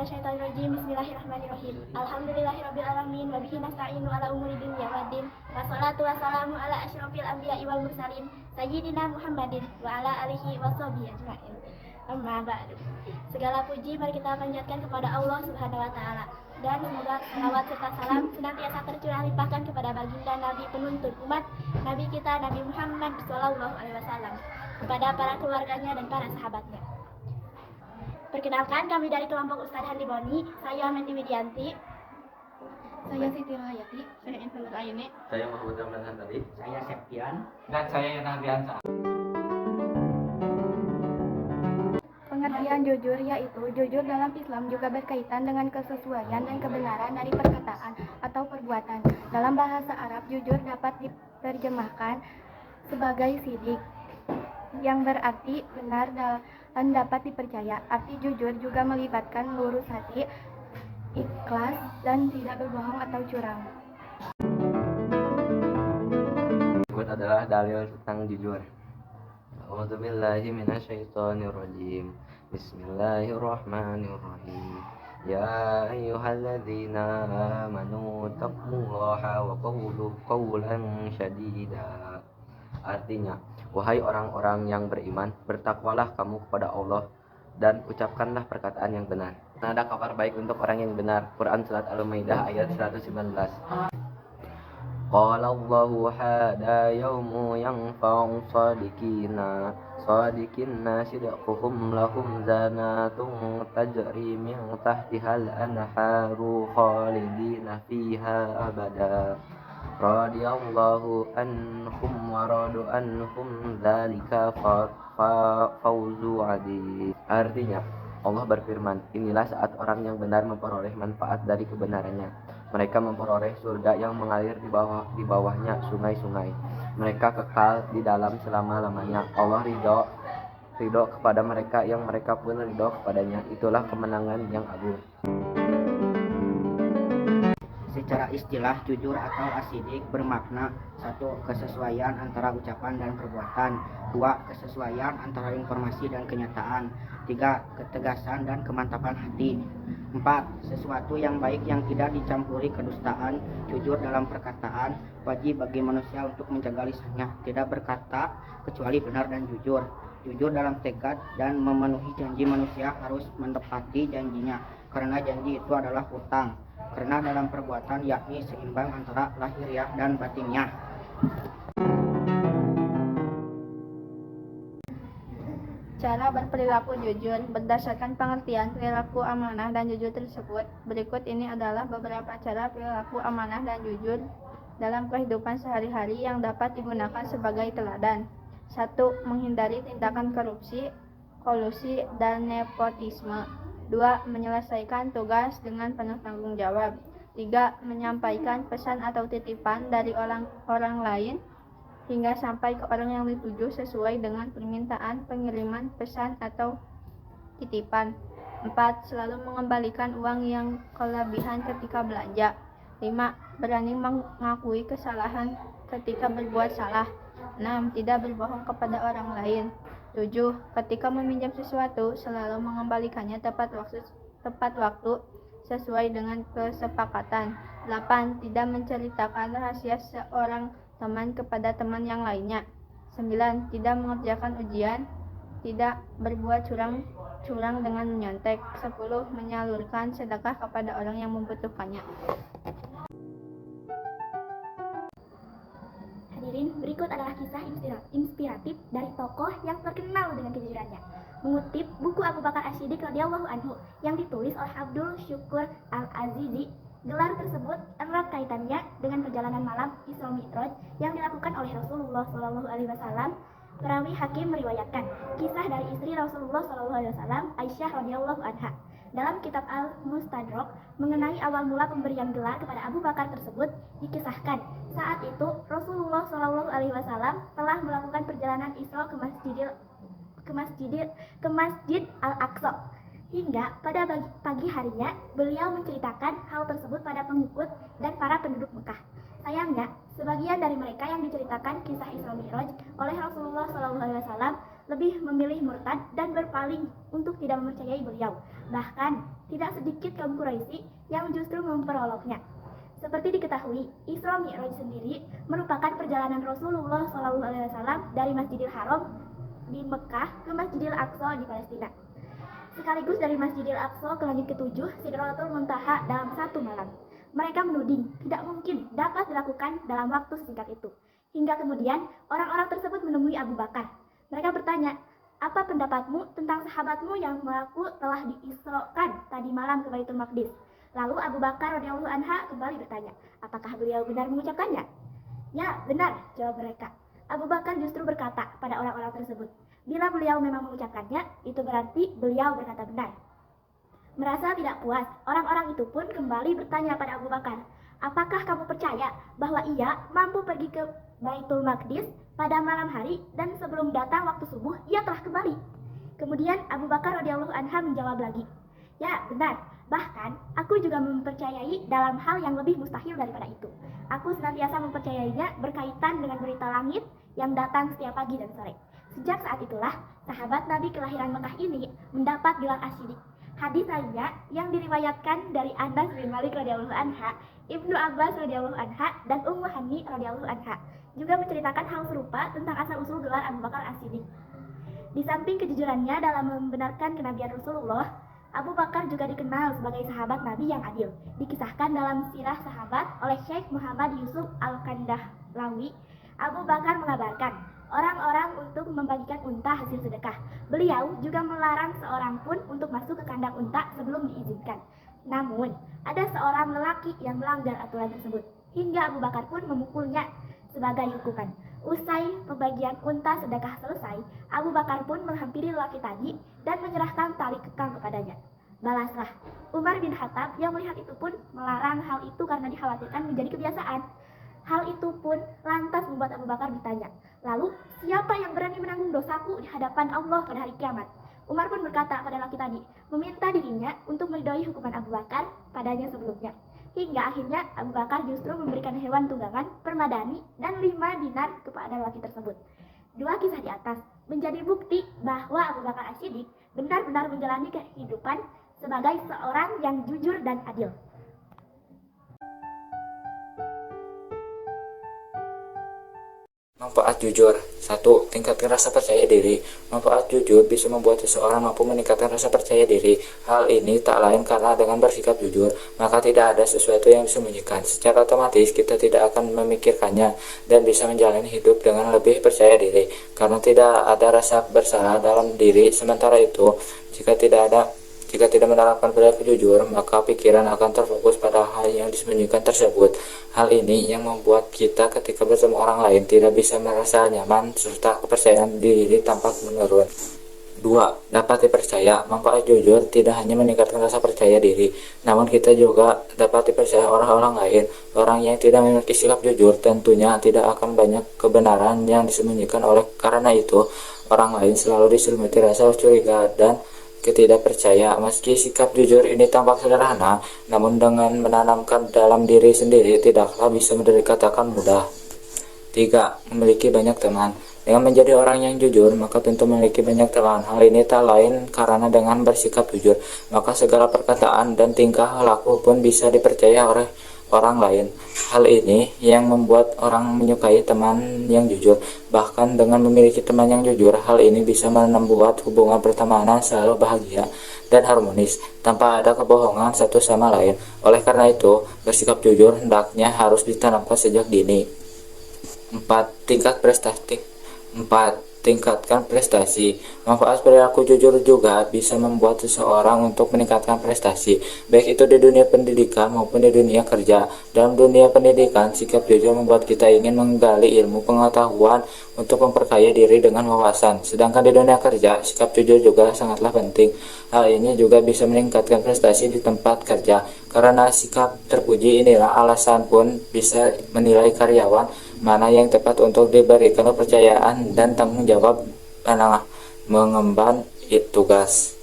minasyaitonirrajim. Bismillahirrahmanirrahim. Alhamdulillahirabbil alamin wa bihi nasta'inu ala umuri dunya waddin. Wassalatu wassalamu ala asyrofil anbiya'i wal mursalin sayyidina Muhammadin wa ala alihi washabihi ajmain. Amma ba'du. Segala puji mari kita panjatkan kepada Allah Subhanahu wa taala, dan semoga salawat serta salam senantiasa tercurah limpahkan kepada baginda Nabi penuntun umat, Nabi kita Nabi Muhammad sallallahu alaihi wasallam, kepada para keluarganya dan para sahabatnya. Perkenalkan, kami dari kelompok Ustadz Handi Boni. Saya Menti Widianti. Saya Siti Rahayati. Saya Intan Ayuni. Saya Muhammad Ramlan tadi. Saya Septian. Dan saya Nabiansa. Pengertian jujur yaitu jujur dalam Islam juga berkaitan dengan kesesuaian dan kebenaran dari perkataan atau perbuatan. Dalam bahasa Arab, jujur dapat diterjemahkan sebagai sidik, yang berarti benar dan dapat dipercaya. Arti jujur juga melibatkan lurus hati, ikhlas, dan tidak berbohong atau curang. Berikut adalah dalil tentang jujur. A'udzubillahi minasyaitonirrajim. Bismillahirrahmanirrahim. Ya ayyuhalladzina amanu taqullaha wa qulu qawlan syadida. Artinya, wahai orang-orang yang beriman, bertakwalah kamu kepada Allah dan ucapkanlah perkataan yang benar. Ada kabar baik untuk orang yang benar. Quran Surat Al-Maidah ayat 119. Qala Allahu hada yaumu yanfa'u sadiqina sidquhum lahum zanatun tajri min tahtihal anharu khalidina fiha abada. Radiyallahu anhum wa radu anhum dzalika fawzu adzim. Artinya, Allah berfirman, inilah saat orang yang benar memperoleh manfaat dari kebenarannya. Mereka memperoleh surga yang mengalir di bawahnya sungai-sungai. Mereka kekal di dalam selama-lamanya. Allah ridho kepada mereka yang mereka pun ridho kepadanya. Itulah kemenangan yang agung. Secara istilah, jujur atau asidik bermakna: 1. Kesesuaian antara ucapan dan perbuatan. 2. Kesesuaian antara informasi dan kenyataan. 3. Ketegasan dan kemantapan hati. 4. Sesuatu yang baik yang tidak dicampuri kedustaan. Jujur dalam perkataan. Wajib bagi manusia untuk menjaga lisannya, tidak berkata kecuali benar dan jujur. Jujur dalam tekad dan memenuhi janji. Manusia harus menepati janjinya, karena janji itu adalah hutang. Karena dalam perbuatan yakni seimbang antara lahiriah dan batinnya. Cara berperilaku jujur. Berdasarkan pengertian perilaku amanah dan jujur tersebut, berikut ini adalah beberapa cara perilaku amanah dan jujur dalam kehidupan sehari-hari yang dapat digunakan sebagai teladan. 1. Menghindari tindakan korupsi, kolusi, dan nepotisme. 2. Menyelesaikan tugas dengan penuh tanggung jawab. 3. Menyampaikan pesan atau titipan dari orang lain hingga sampai ke orang yang dituju sesuai dengan permintaan pengiriman pesan atau titipan. 4. Selalu mengembalikan uang yang kelebihan ketika belanja. 5. Berani mengakui kesalahan ketika berbuat salah. 6. Tidak berbohong kepada orang lain. 7. Ketika meminjam sesuatu, selalu mengembalikannya tepat waktu sesuai dengan kesepakatan. 8. Tidak menceritakan rahasia seorang teman kepada teman yang lainnya. 9. Tidak mengerjakan ujian. Tidak berbuat curang dengan menyontek. 10. Menyalurkan sedekah kepada orang yang membutuhkannya. Hadirin, berikut adalah kisah inspiratif dari tokoh yang terkenal dengan kejujurannya. Mengutip buku Abu Bakar As-Siddiq radhiyallahu anhu yang ditulis oleh Abdul Syukur Al-Azizi, gelar tersebut erat kaitannya dengan perjalanan malam Isra Mi'raj yang dilakukan oleh Rasulullah SAW. Perawi Hakim meriwayatkan kisah dari istri Rasulullah SAW, Aisyah radhiyallahu anha. Dalam kitab Al-Mustadrak mengenai awal mula pemberian gelar kepada Abu Bakar tersebut dikisahkan, saat itu Rasulullah SAW telah melakukan perjalanan Isra ke Masjid Al-Aqsa. Hingga pada pagi harinya beliau menceritakan hal tersebut pada pengikut dan para penduduk Mekah. Sayangnya, sebagian dari mereka yang diceritakan kisah Isra Mi'raj oleh Rasulullah SAW lebih lebih memilih murtad dan berpaling untuk tidak mempercayai beliau. Bahkan, tidak sedikit kaum Quraisy yang justru memperoloknya. Seperti diketahui, Isra Mi'raj sendiri merupakan perjalanan Rasulullah SAW dari Masjidil Haram di Mekah ke Masjidil Aqsa di Palestina. Sekaligus dari Masjidil Aqsa ke langit ketujuh, Sidratul Muntaha dalam satu malam. Mereka menuding tidak mungkin dapat dilakukan dalam waktu singkat itu. Hingga kemudian orang-orang tersebut menemui Abu Bakar. Mereka bertanya, apa pendapatmu tentang sahabatmu yang mengaku telah diisrokan tadi malam ke Baitul Maqdis? Lalu Abu Bakar radhiyallahu anha kembali bertanya, apakah beliau benar mengucapkannya? Ya, benar, jawab mereka. Abu Bakar justru berkata pada orang-orang tersebut, bila beliau memang mengucapkannya, itu berarti beliau berkata benar. Merasa tidak puas, orang-orang itu pun kembali bertanya pada Abu Bakar, apakah kamu percaya bahwa ia mampu pergi ke Baitul Maqdis pada malam hari dan sebelum datang waktu subuh ia telah kembali? Kemudian Abu Bakar radhiyallahu anha menjawab lagi, ya benar. Bahkan, aku juga mempercayai dalam hal yang lebih mustahil daripada itu. Aku senantiasa mempercayainya berkaitan dengan berita langit yang datang setiap pagi dan sore. Sejak saat itulah, sahabat Nabi kelahiran Mekah ini mendapat gelar Asy-Siddiq. Hadis lainnya yang diriwayatkan dari Anas bin Malik radhiyallahu anha, Ibnu Abbas radhiyallahu anha, dan Ummu Hani radhiyallahu anha juga menceritakan hal serupa tentang asal-usul gelar Abu Bakar Asy-Siddiq. Di samping kejujurannya dalam membenarkan kenabian Rasulullah, Abu Bakar juga dikenal sebagai sahabat Nabi yang adil. Dikisahkan dalam sirah sahabat oleh Syekh Muhammad Yusuf Al-Kandahlawi, Abu Bakar mengabarkan orang-orang untuk membagikan unta hasil sedekah. Beliau juga melarang seorang pun untuk masuk ke kandang unta sebelum diizinkan. Namun, ada seorang lelaki yang melanggar aturan tersebut, hingga Abu Bakar pun memukulnya sebagai hukuman. Usai pembagian unta sedekah selesai, Abu Bakar pun menghampiri lelaki tadi dan menyerahkan tali kekang kepadanya. Balaslah. Umar bin Khattab yang melihat itu pun melarang hal itu karena dikhawatirkan menjadi kebiasaan. Hal itu pun lantas membuat Abu Bakar bertanya, lalu siapa yang berani menanggung dosaku di hadapan Allah pada hari kiamat? Umar pun berkata pada lelaki tadi, meminta dirinya untuk meridhoi hukuman Abu Bakar padanya sebelumnya. Hingga akhirnya Abu Bakar justru memberikan hewan tunggangan, permadani, dan 5 dinar kepada lelaki tersebut. Dua kisah di atas menjadi bukti bahwa Abu Bakar Asy-Siddiq benar-benar menjalani kehidupan sebagai seorang yang jujur dan adil. Manfaat jujur. 1. Tingkatkan rasa percaya diri. Manfaat jujur bisa membuat seseorang mampu meningkatkan rasa percaya diri. Hal ini tak lain karena dengan bersikap jujur, maka tidak ada sesuatu yang disembunyikan. Secara otomatis kita tidak akan memikirkannya dan bisa menjalani hidup dengan lebih percaya diri karena tidak ada rasa bersalah dalam diri. Sementara itu, jika tidak menerapkan perilaku jujur, maka pikiran akan terfokus pada hal yang disembunyikan tersebut. Hal ini yang membuat kita ketika bertemu orang lain tidak bisa merasa nyaman serta kepercayaan diri tampak menurun. 2. Dapat dipercaya. Manfaat jujur tidak hanya meningkatkan rasa percaya diri, namun kita juga dapat dipercaya orang-orang lain. Orang yang tidak memiliki sikap jujur tentunya tidak akan banyak kebenaran yang disembunyikan. Oleh karena itu, orang lain selalu diselimuti rasa curiga dan ketidakpercaya. Meski sikap jujur ini tampak sederhana, namun dengan menanamkan dalam diri sendiri tidaklah bisa dikatakan mudah. 3. Memiliki banyak teman. Dengan menjadi orang yang jujur, maka tentu memiliki banyak teman. Hal ini tak lain karena dengan bersikap jujur, maka segala perkataan dan tingkah laku pun bisa dipercaya oleh orang lain. Hal ini yang membuat orang menyukai teman yang jujur. Bahkan dengan memiliki teman yang jujur, hal ini bisa membuat hubungan pertemanan selalu bahagia dan harmonis tanpa ada kebohongan satu sama lain. Oleh karena itu, bersikap jujur hendaknya harus ditanamkan sejak dini. 4. Tingkatkan prestasi. Manfaat perilaku jujur juga bisa membuat seseorang untuk meningkatkan prestasi, baik itu di dunia pendidikan maupun di dunia kerja. Dalam dunia pendidikan, sikap jujur membuat kita ingin menggali ilmu pengetahuan untuk memperkaya diri dengan wawasan. Sedangkan di dunia kerja, sikap jujur juga sangatlah penting. Hal ini juga bisa meningkatkan prestasi di tempat kerja. Karena sikap terpuji inilah alasan pun bisa menilai karyawan mana yang tepat untuk diberikan kepercayaan dan tanggung jawab mengemban tugas.